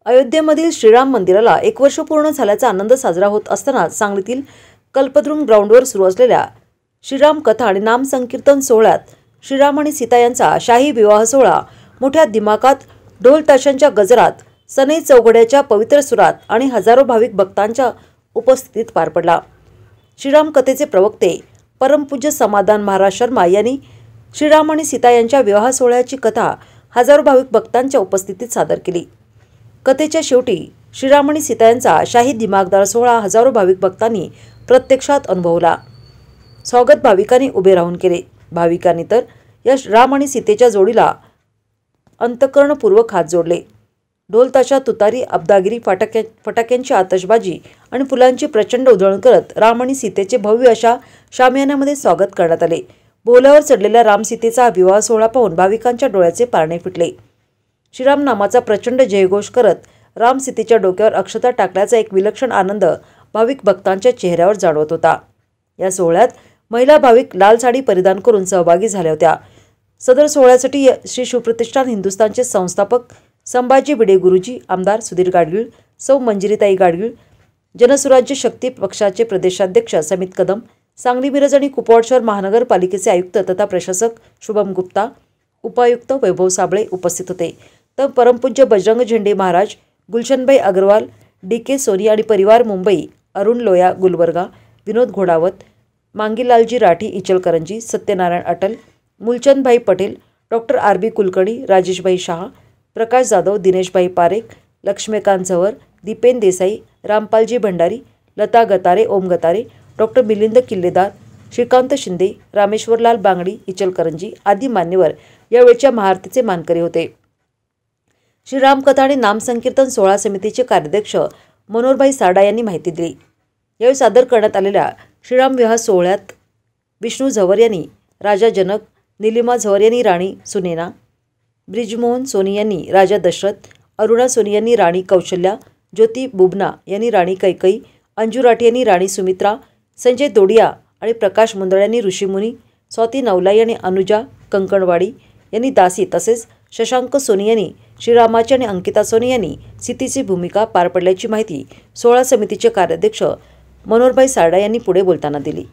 अयोध्येमधील श्रीराम मंदिराला 1 वर्ष पूर्ण झाल्याचा आनंद साजरा होत असताना सांगलीतील कल्पद्रुम ग्राउंडवर सुरू असलेल्या श्रीराम कथा आणि नाम संकीर्तन सोहळ्यात श्रीराम आणि सीता यांचा शाही विवाह सोहळा मोठ्या दिमाखात, ढोल ताशांच्या गजरात, सनई चौघड्याच्या पवित्र सुरात आणि हजारो भाविक भक्तांच्या उपस्थितीत पार पडला। श्रीराम कथेचे प्रवक्ते परमपूज्य समाधान महाराज शर्मा यांनी श्रीराम आणि सीता यांच्या विवाह सोहळ्याची कथा हजारो भाविक भक्तांच्या उपस्थितीत सादर केली। कथेच्या शेवटी श्रीराम आणि सीता यांचा शाही दिमागदार सोहळा हजारो भाविक भक्तांनी प्रत्यक्षात अनुभवला। स्वागत भाविकांनी उभे राहून केले। भाविकांनी तर या राम आणि सीतेच्या जोडीला अंतःकरणपूर्वक हात जोडले। ढोल ताशा, तुतारी, अब्दागिरी, फटाक्यांची आतषबाजी आणि फुलांची प्रचंड उधळण करत राम आणि सीतेचे भव्य अशा शामियान्यामध्ये स्वागत करण्यात आले। बोहल्यावर चढलेल्या राम सीतेचा विवाह सोहळा पाहून भाविकांच्या डोळ्याचे पारणे फिटले। श्रीराम नामाचा प्रचंड जयघोष करत राम सीतेच्या डोक्यावर अक्षता टाकल्याचा एक विलक्षण आनंद भाविक भक्तांच्या चेहऱ्यावर जाणवत होता। या सोहळ्यात महिला भाविक लाल साडी परिधान करून सहभागी झाल्या होत्या। सदर सोहळ्यासाठी श्री शिवप्रतिष्ठान हिंदुस्थानचे संस्थापक संभाजी भिडे गुरुजी, आमदार सुधीर गाडगीळ, सौ मंजिरीताई गाडगीळ, जनसुराज्य शक्ती पक्षाचे प्रदेशाध्यक्ष समित कदम, सांगली, मिरज आणि कुपवाड शहर महानगरपालिकेचे आयुक्त तथा प्रशासक शुभम गुप्ता, उपायुक्त वैभव साबळे उपस्थित होते। तर परमपूज्य बजरंग झेंडे महाराज, गुलशनभाई अग्रवाल, DK सोनी आणि परिवार मुंबई, अरुण लोया गुलबर्गा, विनोद घोडावत, मांगीलालजी राठी इचलकरंजी, सत्यनारायण अटल, मूलचंदभाई पटेल, डॉक्टर RB कुलकर्णी, राजेशभाई शाह, प्रकाश जाधव, दिनेशभाई पारेख, लक्ष्मीकांत झवर, दीपेन देसाई, रामपालजी भंडारी, लता गतारे, ओम गतारे, डॉक्टर मिलिंद किल्लेदार, श्रीकांत शिंदे, रामेश्वरलाल बांगडी इचलकरंजी आदी मान्यवर यावेळच्या महाआरतीचे मानकरी होते। श्रीराम कथा आणि नाम संकीर्तन सोहळा समितीचे कार्याध्यक्ष मनोहरभाई सारडा यांनी माहिती दिली। यावेळी सादर करण्यात आलेल्या श्रीराम विवाह सोहळ्यात विष्णू झवर यांनी राजा जनक, निलिमा झवर यांनी राणी सुनेना, ब्रिजमोहन सोनी यांनी राजा दशरथ, अरुणा सोनी यांनी राणी कौशल्या, ज्योती बुबना यांनी राणी कैकई, अंजू राठी यांनी राणी सुमित्रा, संजय दोडिया आणि प्रकाश मुंदळ यांनी ऋषीमुनी, स्वाती नवलाई आणि अनुजा कंकणवाडी यांनी दासी, तसेच शशांक सोनी यांनी श्रीरामाची आणि अंकिता सोनी यांनी सीतेची भूमिका पार पडल्याची माहिती सोहळा समितीचे कार्याध्यक्ष मनोहरभाई सारडा यांनी पुढे बोलताना दिली।